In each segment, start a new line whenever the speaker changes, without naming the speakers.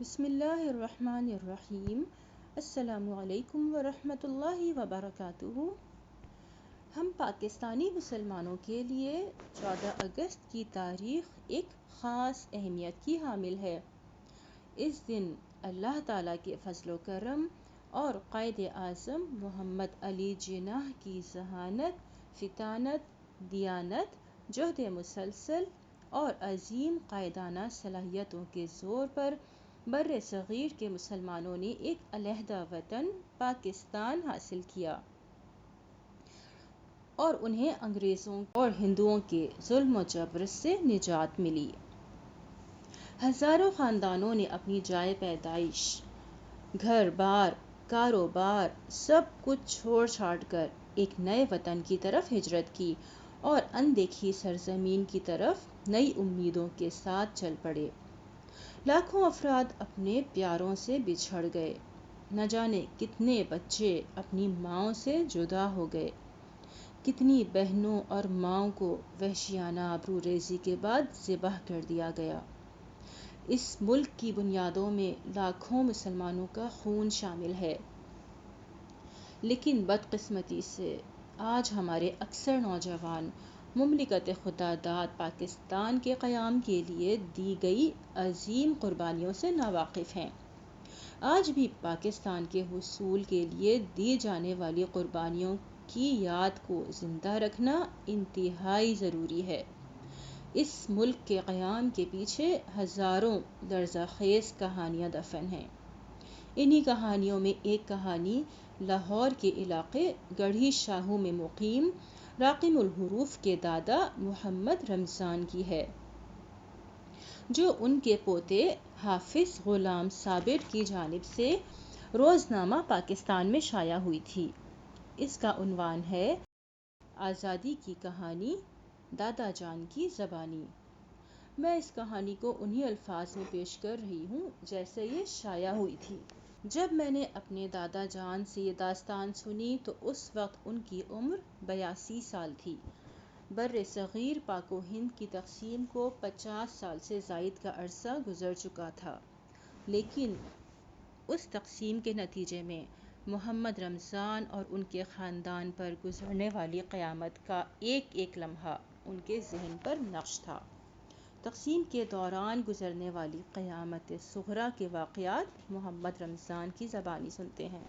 بسم اللہ الرحمن الرحیم۔ السلام علیکم ورحمۃ اللہ وبرکاتہ۔ ہم پاکستانی مسلمانوں کے لیے 14 اگست کی تاریخ ایک خاص اہمیت کی حامل ہے۔ اس دن اللہ تعالیٰ کے فضل و کرم اور قائد اعظم محمد علی جناح کی ذہانت، فطانت، دیانت، جہد مسلسل اور عظیم قائدانہ صلاحیتوں کے زور پر بر صغیر کے مسلمانوں نے ایک علیحدہ وطن پاکستان حاصل کیا اور انہیں انگریزوں اور ہندوؤں کے ظلم و جبر سے نجات ملی۔ ہزاروں خاندانوں نے اپنی جائے پیدائش، گھر بار، کاروبار سب کچھ چھوڑ چھاڑ کر ایک نئے وطن کی طرف ہجرت کی اور اندیکھی سرزمین کی طرف نئی امیدوں کے ساتھ چل پڑے۔ لاکھوں افراد اپنے پیاروں سے بچھڑ گئے، نہ جانے کتنے بچے اپنی ماؤں سے جدا ہو گئے، کتنی بہنوں اور ماؤں کو وحشیانہ آبرو ریزی کے بعد ذبح کر دیا گیا۔ اس ملک کی بنیادوں میں لاکھوں مسلمانوں کا خون شامل ہے، لیکن بدقسمتی سے آج ہمارے اکثر نوجوان مملکت خدا داد پاکستان کے قیام کے لیے دی گئی عظیم قربانیوں سے ناواقف ہیں۔ آج بھی پاکستان کے حصول کے لیے دی جانے والی قربانیوں کی یاد کو زندہ رکھنا انتہائی ضروری ہے۔ اس ملک کے قیام کے پیچھے ہزاروں لرزہ خیز کہانیاں دفن ہیں۔ انہی کہانیوں میں ایک کہانی لاہور کے علاقے گڑھی شاہو میں مقیم راقم الحروف کے دادا محمد رمضان کی ہے، جو ان کے پوتے حافظ غلام صابر کی جانب سے روزنامہ پاکستان میں شائع ہوئی تھی۔ اس کا عنوان ہے آزادی کی کہانی، دادا جان کی زبانی۔ میں اس کہانی کو انہی الفاظ میں پیش کر رہی ہوں جیسے یہ شائع ہوئی تھی۔ جب میں نے اپنے دادا جان سے یہ داستان سنی تو اس وقت ان کی عمر 82 سال تھی۔ بر صغیر پاک و ہند کی تقسیم کو 50 سال سے زائد کا عرصہ گزر چکا تھا، لیکن اس تقسیم کے نتیجے میں محمد رمضان اور ان کے خاندان پر گزرنے والی قیامت کا ایک ایک لمحہ ان کے ذہن پر نقش تھا۔ تقسیم کے دوران گزرنے والی قیامت صغریٰ کے واقعات محمد رمضان کی زبانی سنتے ہیں۔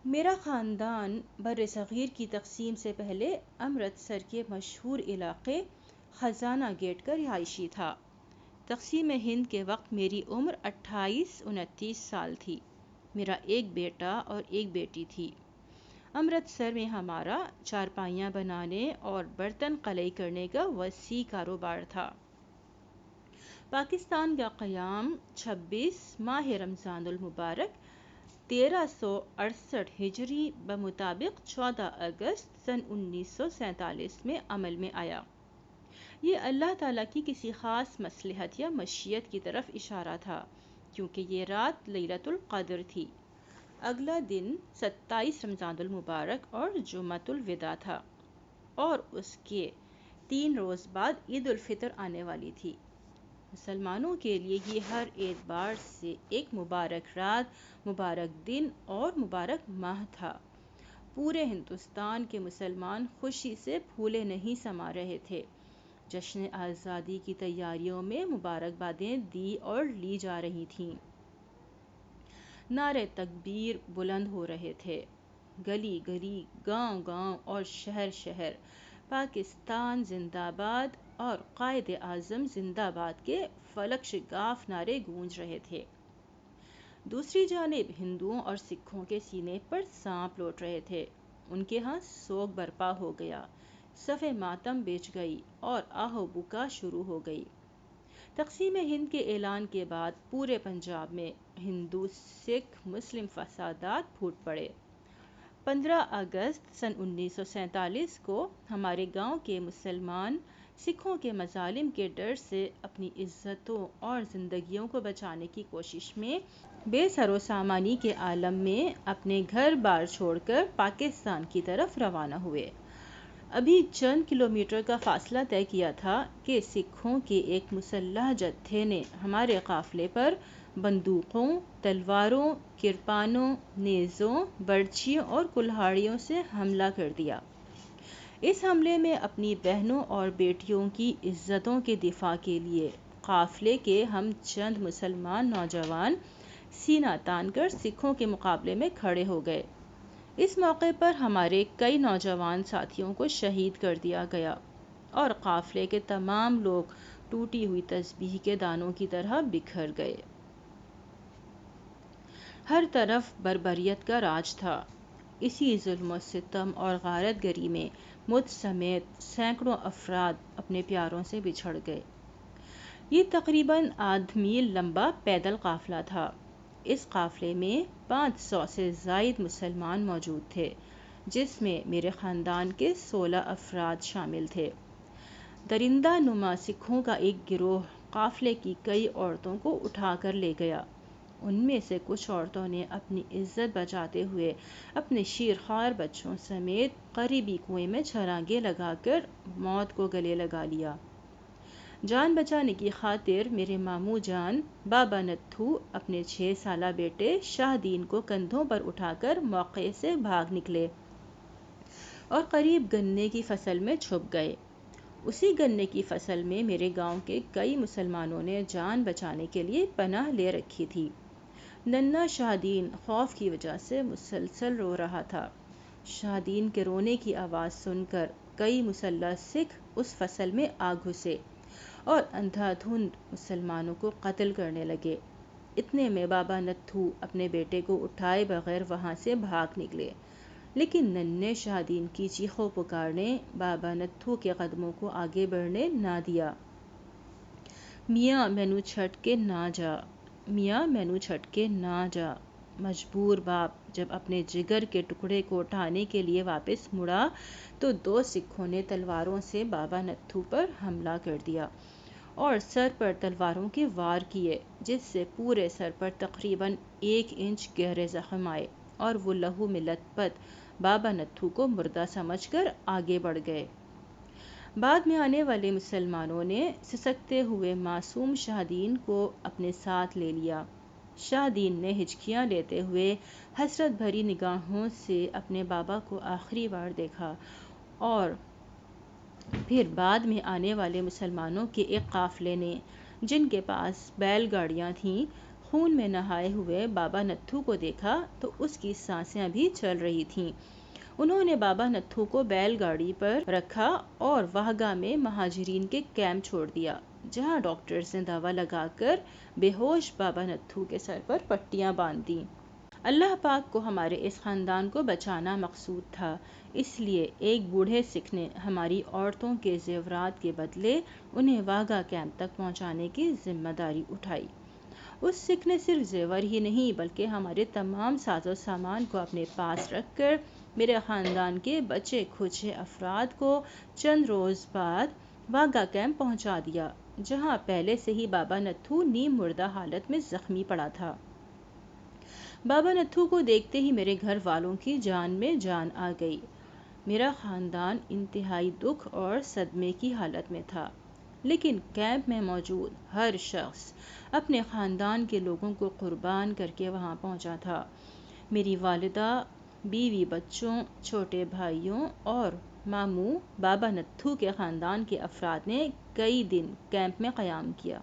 میرا خاندان بر صغیر کی تقسیم سے پہلے امرتسر کے مشہور علاقے خزانہ گیٹ کا رہائشی تھا۔ تقسیم ہند کے وقت میری عمر 28-29 سال تھی۔ میرا ایک بیٹا اور ایک بیٹی تھی۔ امرتسر میں ہمارا چارپائیاں بنانے اور برتن قلئی کرنے کا وسیع کاروبار تھا۔ پاکستان کا قیام 26 ماہ رمضان المبارک 1368 ہجری بمطابق 14 اگست سن 1947 میں عمل میں آیا۔ یہ اللہ تعالیٰ کی کسی خاص مصلحت یا مشیت کی طرف اشارہ تھا، کیونکہ یہ رات لیلۃ القدر تھی۔ اگلا دن 27 رمضان المبارک اور جمعۃ الوداع تھا اور اس کے 3 روز بعد عید الفطر آنے والی تھی۔ مسلمانوں کے لیے یہ ہر اعتبار سے ایک مبارک رات، مبارک دن اور مبارک ماہ تھا۔ پورے ہندوستان کے مسلمان خوشی سے پھولے نہیں سما رہے تھے۔ جشن آزادی کی تیاریوں میں مبارکبادیں دی اور لی جا رہی تھیں۔ نعرے تکبیر بلند ہو رہے تھے۔ گلی گلی، گاؤں گاؤں اور شہر شہر پاکستان زندہ باد اور قائد اعظم زندہ باد کے فلک شگاف نعرے گونج رہے تھے۔ دوسری جانب ہندوؤں اور سکھوں کے سینے پر سانپ لوٹ رہے تھے۔ ان کے ہاں سوگ برپا ہو گیا، صف ماتم بچھ گئی اور آہ و بکا شروع ہو گئی۔ تقسیم ہند کے اعلان کے بعد پورے پنجاب میں ہندو سکھ مسلم فسادات پھوٹ پڑے۔ 15 اگست سن 1947 کو ہمارے گاؤں کے مسلمان سکھوں کے مظالم کے ڈر سے اپنی عزتوں اور زندگیوں کو بچانے کی کوشش میں بے سر و سامانی کے عالم میں اپنے گھر بار چھوڑ کر پاکستان کی طرف روانہ ہوئے۔ ابھی چند کلومیٹر کا فاصلہ طے کیا تھا کہ سکھوں کے ایک مسلح جتھے نے ہمارے قافلے پر بندوقوں، تلواروں، کرپانوں، نیزوں، برچھیوں اور کلہاڑیوں سے حملہ کر دیا۔ اس حملے میں اپنی بہنوں اور بیٹیوں کی عزتوں کے دفاع کے لیے قافلے کے ہم چند مسلمان نوجوان سینہ تان کر سکھوں کے مقابلے میں کھڑے ہو گئے۔ اس موقع پر ہمارے کئی نوجوان ساتھیوں کو شہید کر دیا گیا اور قافلے کے تمام لوگ ٹوٹی ہوئی تسبیح کے دانوں کی طرح بکھر گئے۔ ہر طرف بربریت کا راج تھا۔ اسی ظلم و ستم اور غارت گری میں مجھ سمیت سینکڑوں افراد اپنے پیاروں سے بچھڑ گئے۔ یہ تقریباً آدھ میل لمبا پیدل قافلہ تھا۔ اس قافلے میں 500 سے زائد مسلمان موجود تھے، جس میں میرے خاندان کے 16 افراد شامل تھے۔ درندہ نما سکھوں کا ایک گروہ قافلے کی کئی عورتوں کو اٹھا کر لے گیا۔ ان میں سے کچھ عورتوں نے اپنی عزت بچاتے ہوئے اپنے شیرخوار بچوں سمیت قریبی کنویں میں چھلانگیں لگا کر موت کو گلے لگا لیا۔ جان بچانے کی خاطر میرے ماموں جان بابا نتھو اپنے 6 سالہ بیٹے شاہ دین کو کندھوں پر اٹھا کر موقع سے بھاگ نکلے اور قریب گنے کی فصل میں چھپ گئے۔ اسی گنے کی فصل میں میرے گاؤں کے کئی مسلمانوں نے جان بچانے کے لیے پناہ لے رکھی تھی۔ ننھا شاہ دین خوف کی وجہ سے مسلسل رو رہا تھا۔ شاہ دین کے رونے کی آواز سن کر کئی مسلح سکھ اس فصل میں آ گھسے اور اندھا دھند مسلمانوں کو قتل کرنے لگے۔ اتنے میں بابا نتھو اپنے بیٹے کو اٹھائے بغیر وہاں سے بھاگ نکلے، لیکن ننھے شاہ دین کی چیخو پکار نے بابا نتھو کے قدموں کو آگے بڑھنے نہ دیا۔ میاں مینوں چھڈ کے نہ جا، میاں مینوں چھڈ کے نہ جا۔ مجبور باپ جب اپنے جگر کے ٹکڑے کو اٹھانے کے لیے واپس مڑا تو 2 سکھوں نے تلواروں سے بابا نتھو پر حملہ کر دیا اور سر پر تلواروں کے وار کیے، جس سے پورے سر پر تقریباً 1 انچ گہرے زخم آئے اور وہ لہو میں لت پت بابا نتھو کو مردہ سمجھ کر آگے بڑھ گئے۔ بعد میں آنے والے مسلمانوں نے سسکتے ہوئے معصوم شاہ دین کو اپنے ساتھ لے لیا۔ شاہ دین نے ہچکیاں لیتے ہوئے حسرت بھری نگاہوں سے اپنے بابا کو آخری بار دیکھا اور پھر بعد میں آنے والے مسلمانوں کے ایک قافلے نے، جن کے پاس بیل گاڑیاں تھیں، خون میں نہائے ہوئے بابا نتھو کو دیکھا تو اس کی سانسیں بھی چل رہی تھیں۔ انہوں نے بابا نتھو کو بیل گاڑی پر رکھا اور واہگہ میں مہاجرین کے کیمپ چھوڑ دیا، جہاں ڈاکٹرز نے دوا لگا کر بے ہوش بابا نتھو کے سر پر پٹیاں باندھ دیں۔ اللہ پاک کو ہمارے اس خاندان کو بچانا مقصود تھا، اس لیے ایک بوڑھے سکھ نے ہماری عورتوں کے زیورات کے بدلے انہیں واہگہ کیمپ تک پہنچانے کی ذمہ داری اٹھائی۔ اس سکھ نے صرف زیور ہی نہیں بلکہ ہمارے تمام ساز و سامان کو اپنے پاس رکھ کر میرے خاندان کے بچے کھچے افراد کو چند روز بعد واہگہ کیمپ پہنچا دیا، جہاں پہلے سے ہی بابا نتھو نیم مردہ حالت میں زخمی پڑا تھا۔ بابا نتھو کو دیکھتے ہی میرے گھر والوں کی جان میں جان آ گئی۔ میرا خاندان انتہائی دکھ اور صدمے کی حالت میں تھا، لیکن کیمپ میں موجود ہر شخص اپنے خاندان کے لوگوں کو قربان کر کے وہاں پہنچا تھا۔ میری والدہ، بیوی، بچوں، چھوٹے بھائیوں اور ماموں بابا نتھو کے خاندان کے افراد نے کئی دن کیمپ میں قیام کیا۔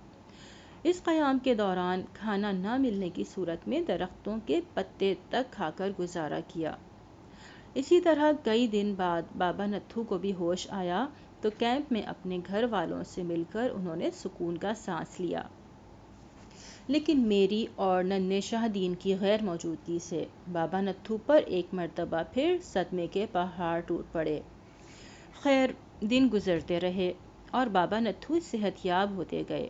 اس قیام کے دوران کھانا نہ ملنے کی صورت میں درختوں کے پتے تک کھا کر گزارا کیا۔ اسی طرح کئی دن بعد بابا نتھو کو بھی ہوش آیا تو کیمپ میں اپنے گھر والوں سے مل کر انہوں نے سکون کا سانس لیا، لیکن میری اور ننھے شاہ دین کی غیر موجودگی سے بابا نتھو پر ایک مرتبہ پھر صدمے کے پہاڑ ٹوٹ پڑے۔ خیر، دن گزرتے رہے اور بابا نتھو صحت یاب ہوتے گئے۔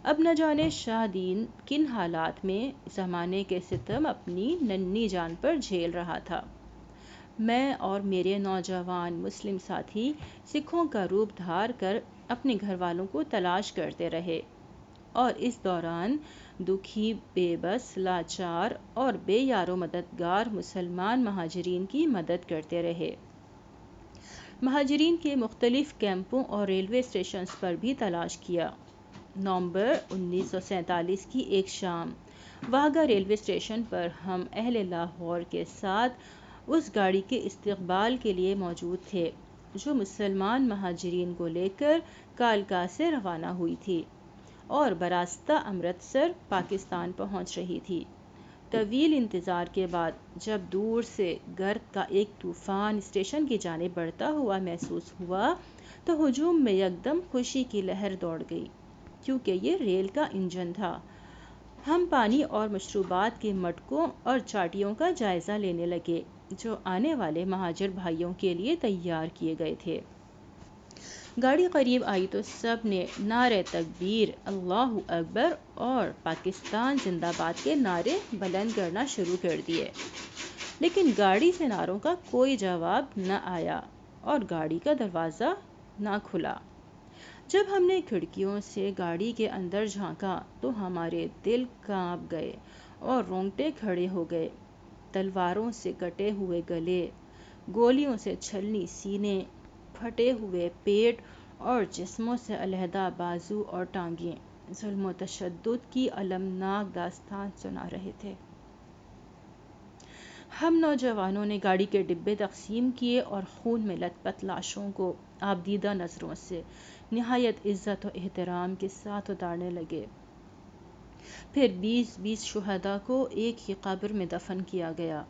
اب نہ جانے شاہ دین کن حالات میں زمانے کے ستم اپنی ننھی جان پر جھیل رہا تھا۔ میں اور میرے نوجوان مسلم ساتھی سکھوں کا روپ دھار کر اپنے گھر والوں کو تلاش کرتے رہے اور اس دوران دکھی، بے بس، لاچار اور بے یار و مددگار مسلمان مہاجرین کی مدد کرتے رہے۔ مہاجرین کے مختلف کیمپوں اور ریلوے اسٹیشنز پر بھی تلاش کیا۔ نومبر 1947 کی ایک شام واہگہ ریلوے اسٹیشن پر ہم اہل لاہور کے ساتھ اس گاڑی کے استقبال کے لیے موجود تھے جو مسلمان مہاجرین کو لے کر کالکا سے روانہ ہوئی تھی اور براستہ امرتسر پاکستان پہنچ رہی تھی۔ طویل انتظار کے بعد جب دور سے گرد کا ایک طوفان اسٹیشن کی جانب بڑھتا ہوا محسوس ہوا تو ہجوم میں یکدم خوشی کی لہر دوڑ گئی، کیونکہ یہ ریل کا انجن تھا۔ ہم پانی اور مشروبات کے مٹکوں اور چاٹیوں کا جائزہ لینے لگے جو آنے والے مہاجر بھائیوں کے لیے تیار کیے گئے تھے۔ گاڑی قریب آئی تو سب نے نعرہ تکبیر، اللہ اکبر اور پاکستان زندہ باد کے نعرے بلند کرنا شروع کر دیے، لیکن گاڑی سے نعروں کا کوئی جواب نہ آیا اور گاڑی کا دروازہ نہ کھلا۔ جب ہم نے کھڑکیوں سے گاڑی کے اندر جھانکا تو ہمارے دل کانپ گئے اور رونگٹے کھڑے ہو گئے۔ تلواروں سے کٹے ہوئے گلے، گولیوں سے چھلنی سینے، پھٹے ہوئے پیٹ اور جسموں سے علیحدہ بازو اور ٹانگیں ظلم و تشدد کی المناک داستان سنا رہے تھے۔ ہم نوجوانوں نے گاڑی کے ڈبے تقسیم کیے اور خون میں لت پت لاشوں کو آبدیدہ نظروں سے نہایت عزت و احترام کے ساتھ اتارنے لگے۔ پھر 20 شہداء کو ایک ہی قبر میں دفن کیا گیا۔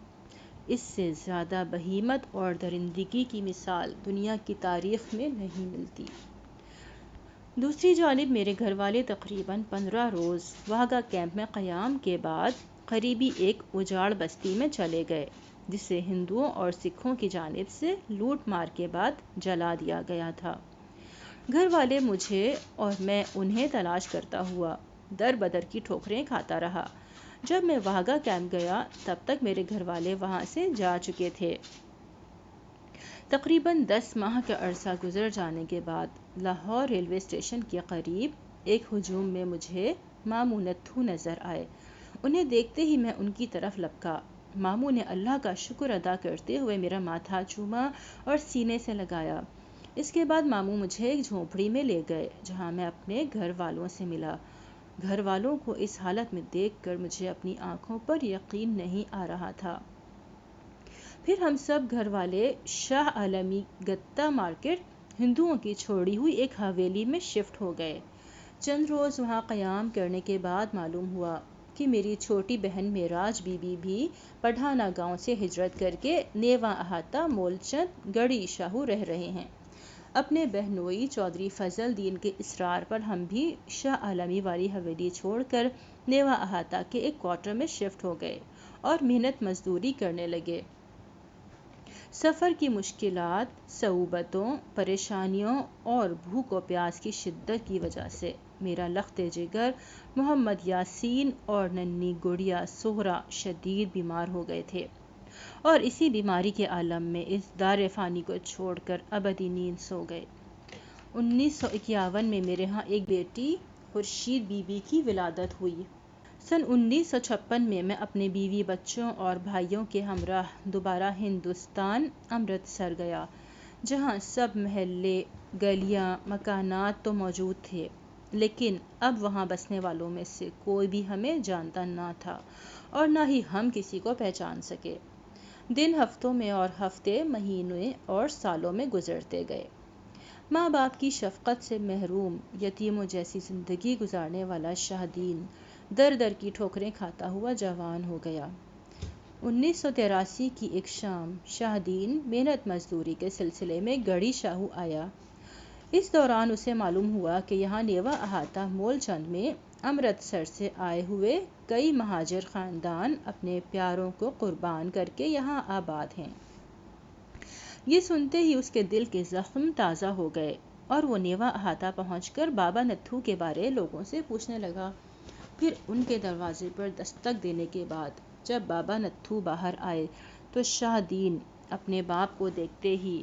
اس سے زیادہ بہیمت اور درندگی کی مثال دنیا کی تاریخ میں نہیں ملتی۔ دوسری جانب میرے گھر والے تقریباً 15 روز واہگہ کیمپ میں قیام کے بعد قریبی ایک اجاڑ بستی میں چلے گئے جسے ہندوؤں اور سکھوں کی جانب سے لوٹ مار کے بعد جلا دیا گیا تھا۔ گھر والے مجھے اور میں انہیں تلاش کرتا ہوا در بدر کی ٹھوکریں کھاتا رہا۔ جب میں واہگہ کیمپ گیا تب تک میرے گھر والے وہاں سے جا چکے تھے۔ تقریباً 10 ماہ کا عرصہ گزر جانے کے بعد لاہور ریلوے اسٹیشن کے قریب ایک ہجوم میں مجھے ماموں نتھو نظر آئے۔ انہیں دیکھتے ہی میں ان کی طرف لپکا۔ ماموں نے اللہ کا شکر ادا کرتے ہوئے میرا ماتھا چوما اور سینے سے لگایا۔ اس کے بعد ماموں مجھے ایک جھونپڑی میں لے گئے جہاں میں اپنے گھر والوں سے ملا۔ گھر والوں کو اس حالت میں دیکھ کر مجھے اپنی آنکھوں پر یقین نہیں آ رہا تھا۔ پھر ہم سب گھر والے شاہ عالمی گتہ مارکیٹ ہندوؤں کی چھوڑی ہوئی ایک حویلی میں شفٹ ہو گئے۔ چند روز وہاں قیام کرنے کے بعد معلوم ہوا کہ میری چھوٹی بہن معراج بی بی بھی پٹھانہ گاؤں سے ہجرت کر کے نیواں احاطہ مولچند گڑھی شاہو رہ رہے ہیں۔ اپنے بہنوئی چودھری فضل دین کے اصرار پر ہم بھی شاہ عالمی والی حویلی چھوڑ کر نیواں احاطہ کے ایک کوارٹر میں شفٹ ہو گئے اور محنت مزدوری کرنے لگے۔ سفر کی مشکلات، صعوبتوں، پریشانیوں اور بھوک و پیاس کی شدت کی وجہ سے میرا لخت جگر محمد یاسین اور ننھی گڑیا سغرا شدید بیمار ہو گئے تھے اور اسی بیماری کے عالم میں اس دار فانی کو چھوڑ کر ابدی نیند سو گئے۔ 1951 میں میرے ہاں ایک بیٹی خورشید بی بی کی ولادت ہوئی۔ سن 1956 میں میں اپنے بیوی بچوں اور بھائیوں کے ہمراہ دوبارہ ہندوستان امرتسر گیا جہاں سب محلے، گلیاں، مکانات تو موجود تھے لیکن اب وہاں بسنے والوں میں سے کوئی بھی ہمیں جانتا نہ تھا اور نہ ہی ہم کسی کو پہچان سکے۔ دن ہفتوں میں اور ہفتے مہینے اور سالوں میں گزرتے گئے۔ ماں باپ کی شفقت سے محروم یتیموں جیسی زندگی گزارنے والا شاہ دین در در کی ٹھوکریں کھاتا ہوا جوان ہو گیا۔ 1983 کی ایک شام شاہ دین محنت مزدوری کے سلسلے میں گڑھی شاہو آیا۔ اس دوران اسے معلوم ہوا کہ یہاں نیواں احاطہ مولچند میں امرتسر سے آئے ہوئے کئی مہاجر خاندان اپنے پیاروں کو قربان کر کے یہاں آباد ہیں۔ یہ سنتے ہی اس کے دل کے زخم تازہ ہو گئے اور وہ نیواں احاطہ پہنچ کر بابا نتھو کے بارے لوگوں سے پوچھنے لگا۔ پھر ان کے دروازے پر دستک دینے کے بعد جب بابا نتھو باہر آئے تو شاہ دین اپنے باپ کو دیکھتے ہی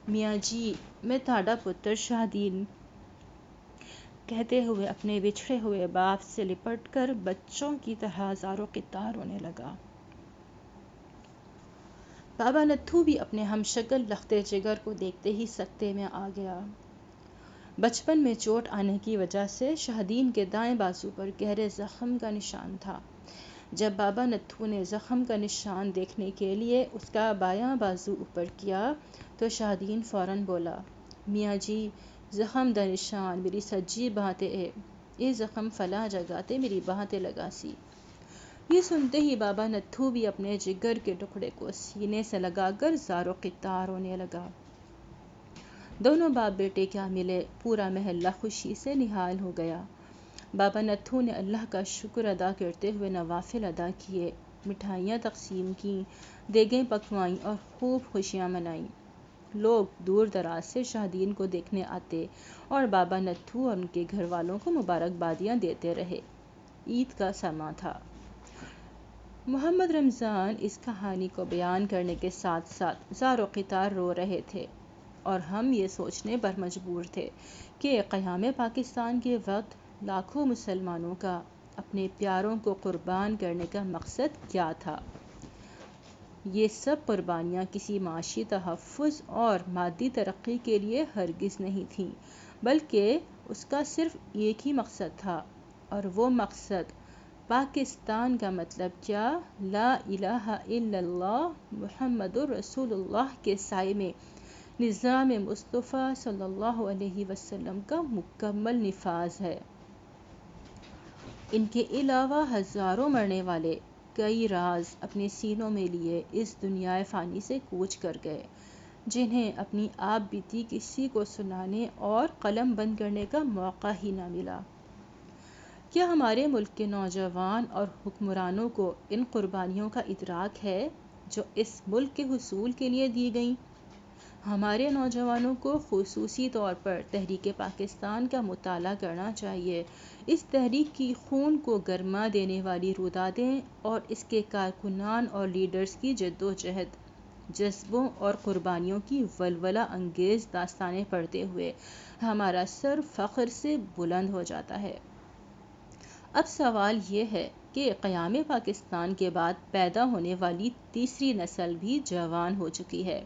میاں جی میں تہاڈا پتر شاہ دین کہتے ہوئے اپنے بچھڑے ہوئے باپ سے لپٹ کر بچوں کی طرح زار و قطار رونے لگا۔ بابا نتھو بھی اپنے ہم شکل لختے جگر کو دیکھتے ہی سکتے میں آ گیا۔ بچپن میں چوٹ آنے کی وجہ سے شاہدین کے دائیں بازو پر گہرے زخم کا نشان تھا۔ جب بابا نتھو نے زخم کا نشان دیکھنے کے لیے اس کا بایاں بازو اوپر کیا تو شاہدین فوراً بولا، میاں جی زخم دا نشان میری سجی باں تے اے، اے زخم فلاں جگہ تے میری باں تے لگا سی۔ یہ سنتے ہی بابا نتھو بھی اپنے جگر کے ٹکڑے کو سینے سے لگا کر زارو قطار رونے لگا۔ دونوں باپ بیٹے کیا ملے، پورا محلہ خوشی سے نہال ہو گیا۔ بابا نتھو نے اللہ کا شکر ادا کرتے ہوئے نوافل ادا کیے، مٹھائیاں تقسیم کیں، دیگیں پکوائیں اور خوب خوشیاں منائیں۔ لوگ دور دراز سے شاہدین کو دیکھنے آتے اور بابا نتھو اور ان کے گھر والوں کو مبارکبادیاں دیتے رہے۔ عید کا سماں تھا۔ محمد رمضان اس کہانی کو بیان کرنے کے ساتھ ساتھ زارو قطار رو رہے تھے اور ہم یہ سوچنے پر مجبور تھے کہ قیام پاکستان کے وقت لاکھوں مسلمانوں کا اپنے پیاروں کو قربان کرنے کا مقصد کیا تھا۔ یہ سب قربانیاں کسی معاشی تحفظ اور مادی ترقی کے لیے ہرگز نہیں تھیں، بلکہ اس کا صرف ایک ہی مقصد تھا، اور وہ مقصد پاکستان کا مطلب کیا، لا الہ الا اللہ محمد الرسول اللہ کے سائے میں نظام مصطفیٰ صلی اللہ علیہ وسلم کا مکمل نفاذ ہے۔ ان کے علاوہ ہزاروں مرنے والے کئی راز اپنے سینوں میں لیے اس دنیائے فانی سے کوچ کر گئے، جنہیں اپنی آپ بیتی کسی کو سنانے اور قلم بند کرنے کا موقع ہی نہ ملا۔ کیا ہمارے ملک کے نوجوان اور حکمرانوں کو ان قربانیوں کا ادراک ہے جو اس ملک کے حصول کے لیے دی گئیں؟ ہمارے نوجوانوں کو خصوصی طور پر تحریک پاکستان کا مطالعہ کرنا چاہیے۔ اس تحریک کی خون کو گرما دینے والی رودادیں اور اس کے کارکنان اور لیڈرز کی جدوجہد، جذبوں اور قربانیوں کی ولولہ انگیز داستانیں پڑھتے ہوئے ہمارا سر فخر سے بلند ہو جاتا ہے۔ اب سوال یہ ہے کہ قیام پاکستان کے بعد پیدا ہونے والی تیسری نسل بھی جوان ہو چکی ہے۔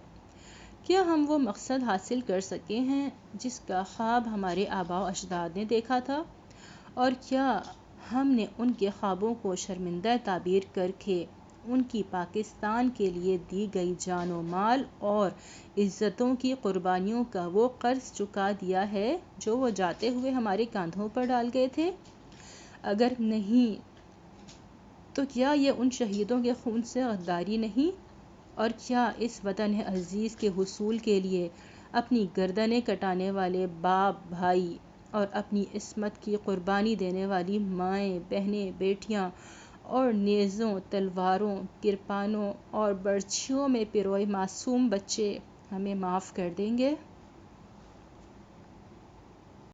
کیا ہم وہ مقصد حاصل کر سکے ہیں جس کا خواب ہمارے آباء و اجداد نے دیکھا تھا؟ اور کیا ہم نے ان کے خوابوں کو شرمندہ تعبیر کر کے ان کی پاکستان کے لیے دی گئی جان و مال اور عزتوں کی قربانیوں کا وہ قرض چکا دیا ہے جو وہ جاتے ہوئے ہمارے کاندھوں پر ڈال گئے تھے؟ اگر نہیں تو کیا یہ ان شہیدوں کے خون سے غداری نہیں؟ اور کیا اس وطن عزیز کے حصول کے لیے اپنی گردنیں کٹانے والے باپ، بھائی اور اپنی عصمت کی قربانی دینے والی مائیں، بہنیں، بیٹیاں اور نیزوں، تلواروں، کرپانوں اور برچھیوں میں پروئے معصوم بچے ہمیں معاف کر دیں گے؟